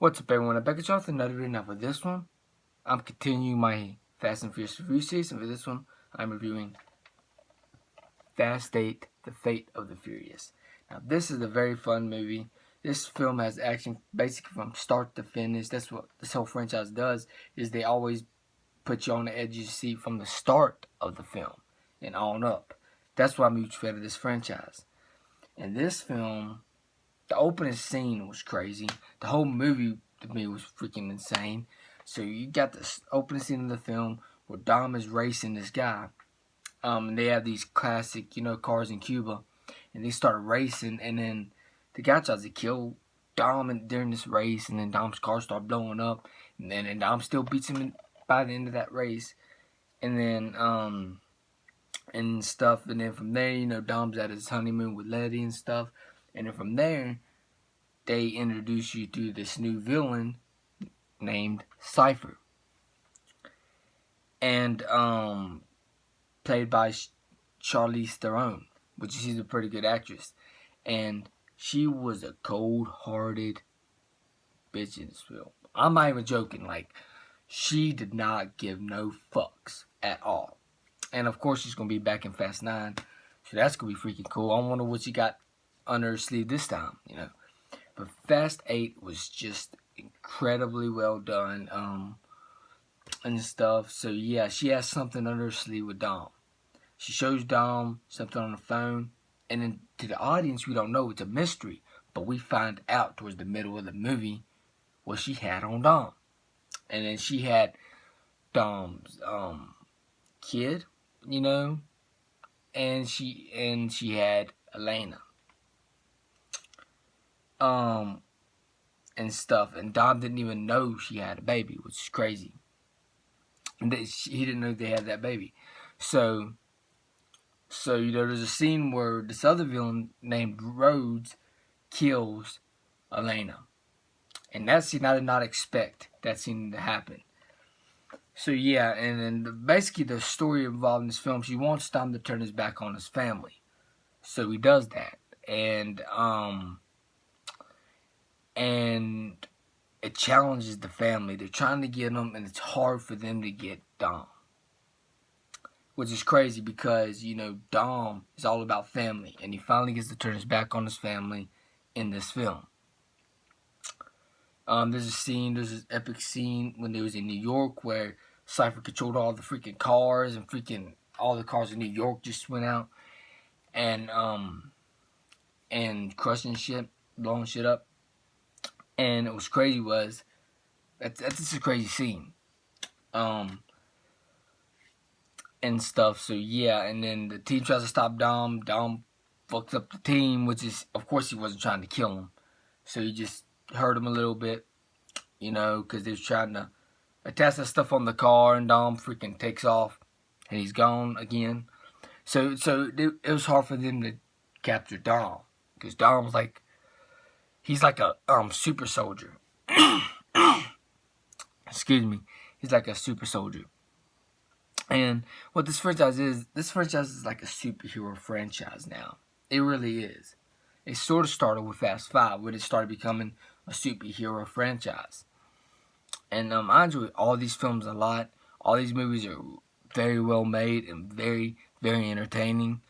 What's up, everyone? I'm back at y'all with another video. Now for this one, I'm continuing my Fast and Furious review series, and for this one, I'm reviewing Fast 8, The Fate of the Furious. Now this is a very fun movie. This film has action basically from start to finish. That's what this whole franchise does, is they always put you on the edge of your seat from the start of the film and on up. That's why I'm a huge fan of this franchise. And this film, the opening scene was crazy. The whole movie to me was freaking insane. So you got this opening scene of the film where Dom is racing this guy. And they have these classic, cars in Cuba, and they start racing, and then the guy tries to kill Dom during this race, and then Dom's car starts blowing up, and Dom still beats him by the end of that race, and then and stuff, and then from there, Dom's at his honeymoon with Letty and stuff, and then from there, they introduce you to this new villain named Cypher, and played by Charlize Theron, which she's a pretty good actress, and she was a cold-hearted bitch in this film. I'm not even joking. Like, she did not give no fucks at all. And of course, she's gonna be back in Fast 9, so that's gonna be freaking cool. I wonder what she got under her sleeve this time, But Fast 8 was just incredibly well done, and stuff. So yeah, she has something under her sleeve with Dom. She shows Dom something on the phone, and then to the audience, we don't know, it's a mystery. But we find out towards the middle of the movie what she had on Dom. And then she had Dom's kid, and she had Elena. And stuff, and Dom didn't even know she had a baby, which is crazy. And he didn't know they had that baby. So there's a scene where this other villain named Rhodes kills Elena, and that scene I did not expect that scene to happen. So yeah, and then basically the story involved in this film, she wants Dom to turn his back on his family, so he does that, and it challenges the family. They're trying to get him, and it's hard for them to get Dom. Which is crazy because, Dom is all about family, and he finally gets to turn his back on his family in this film. There's this epic scene when they was in New York where Cypher controlled all the freaking cars, and freaking all the cars in New York just went out, and crushing shit, blowing shit up. And it was crazy that's just a crazy scene. And stuff, so yeah, and then the team tries to stop Dom. Dom fucks up the team, which is, of course, he wasn't trying to kill him. So he just hurt him a little bit, because they was trying to attach that stuff on the car, and Dom freaking takes off, and he's gone again. So it was hard for them to capture Dom, because Dom's like, he's like a super soldier. Excuse me. He's like a super soldier. And what this franchise is like a superhero franchise now. It really is. It sort of started with Fast 5, when it started becoming a superhero franchise. And I enjoy all these films a lot. All these movies are very well made and very, very entertaining.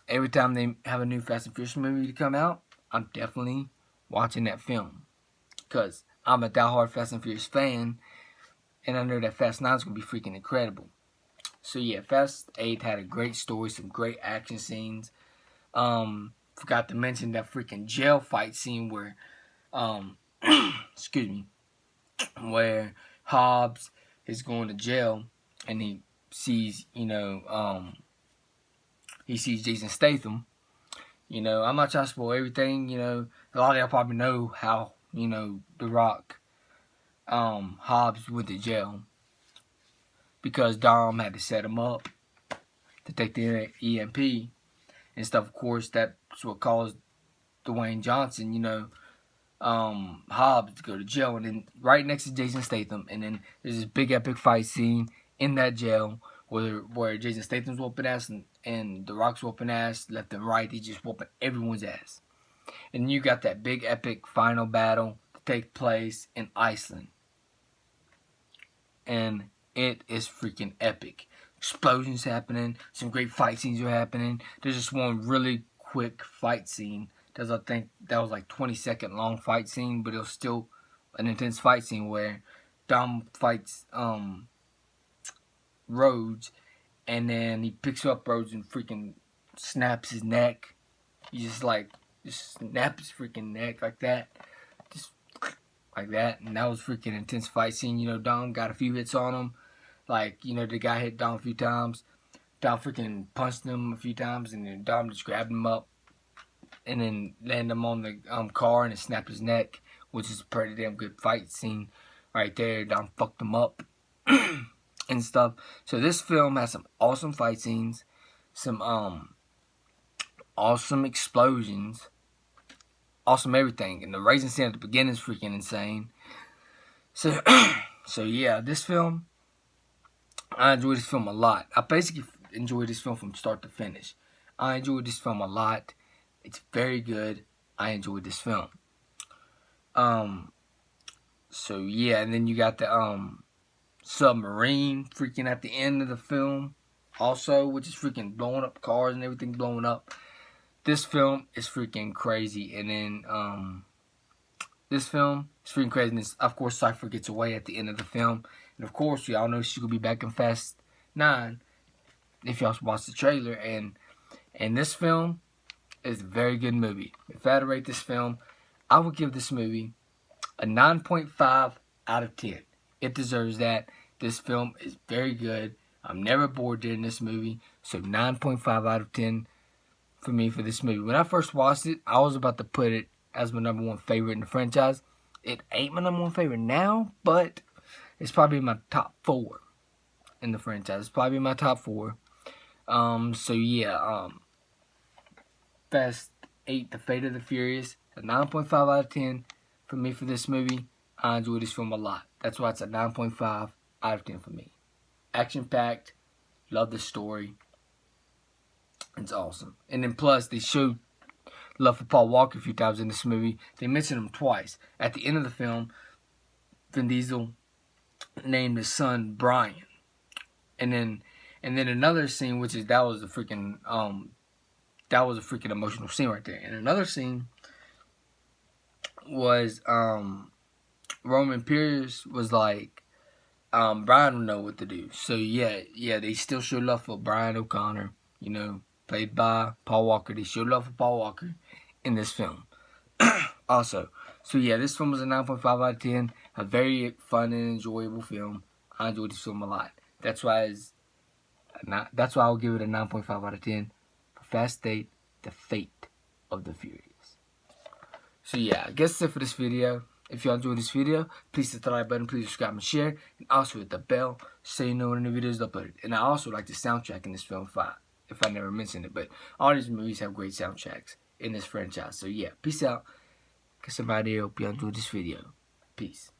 Every time they have a new Fast and Furious movie to come out, I'm definitely watching that film, because I'm a diehard Fast and Furious fan, and I know that Fast 9 is going to be freaking incredible. So yeah, Fast 8 had a great story, some great action scenes. Forgot to mention that freaking jail fight scene where, excuse me, where Hobbs is going to jail, and he sees, he sees Jason Statham. I'm not trying to spoil everything, a lot of y'all probably know how, The Rock, Hobbs went to jail, because Dom had to set him up to take the EMP and stuff. Of course, that's what caused Dwayne Johnson, Hobbs, to go to jail. And then right next to Jason Statham, and then there's this big epic fight scene in that jail where Jason Statham's whooping ass, and The Rock's whooping ass left and right. He's just whooping everyone's ass. And you got that big epic final battle to take place in Iceland. And it is freaking epic. Explosions happening, some great fight scenes are happening. There's just one really quick fight scene. I think that was like 20-second long fight scene, but it was still an intense fight scene where Dom fights Rhodes, and then he picks up Rhodes and freaking snaps his neck. He just snaps his freaking neck like that. Just like that. And that was freaking intense fight scene. You know, Dom got a few hits on him. Like, you know, the guy hit Dom a few times. Dom freaking punched him a few times, and then Dom just grabbed him up and then landed him on the car and it snapped his neck, which is a pretty damn good fight scene right there. Dom fucked him up and stuff. So this film has some awesome fight scenes, some awesome explosions, awesome everything, and the racing scene at the beginning is freaking insane. So, so yeah, this film, I enjoyed this film a lot. I basically enjoyed this film from start to finish. I enjoyed this film a lot. It's very good. I enjoyed this film. So yeah, and then you got the submarine freaking at the end of the film also, which is freaking blowing up cars and everything blowing up. This film is freaking crazy. And then this film is freaking crazy. And of course, Cypher gets away at the end of the film. And of course, y'all know she's gonna be back in Fast 9 if y'all watch the trailer. And this film is a very good movie. If I had to rate this film, I would give this movie a 9.5 out of 10. It deserves that. This film is very good. I'm never bored during this movie. So 9.5 out of 10 for me for this movie. When I first watched it, I was about to put it as my #1 favorite in the franchise. It ain't my #1 favorite now, but it's probably my top 4 in the franchise. It's probably my top 4. So yeah, Fast 8, The Fate of the Furious, a 9.5 out of 10 for me for this movie. I enjoyed this film a lot. That's why it's a 9.5 out of 10 for me. Action-packed. Love the story. It's awesome. And then plus, they showed love for Paul Walker a few times in this movie. They mentioned him twice. At the end of the film, Vin Diesel named his son Brian. And then another scene, which is that was a freaking emotional scene right there. And another scene was Roman Pierce was like, Brian don't know what to do. So yeah, they still show love for Brian O'Connor, you know, played by Paul Walker. They show love for Paul Walker in this film. Also, so yeah, this film was a 9.5 out of 10. A very fun and enjoyable film. I enjoyed this film a lot. That's why I'll give it a 9.5 out of 10 for Fast 8, The Fate of the Furious. So yeah, I guess that's it for this video. If y'all enjoyed this video, please hit the like button, please subscribe and share, and also hit the bell so you know when the video is uploaded. And I also like the soundtrack in this film if I never mentioned it, but all these movies have great soundtracks in this franchise. So yeah, peace out. Guess somebody, hope y'all enjoyed this video. Peace.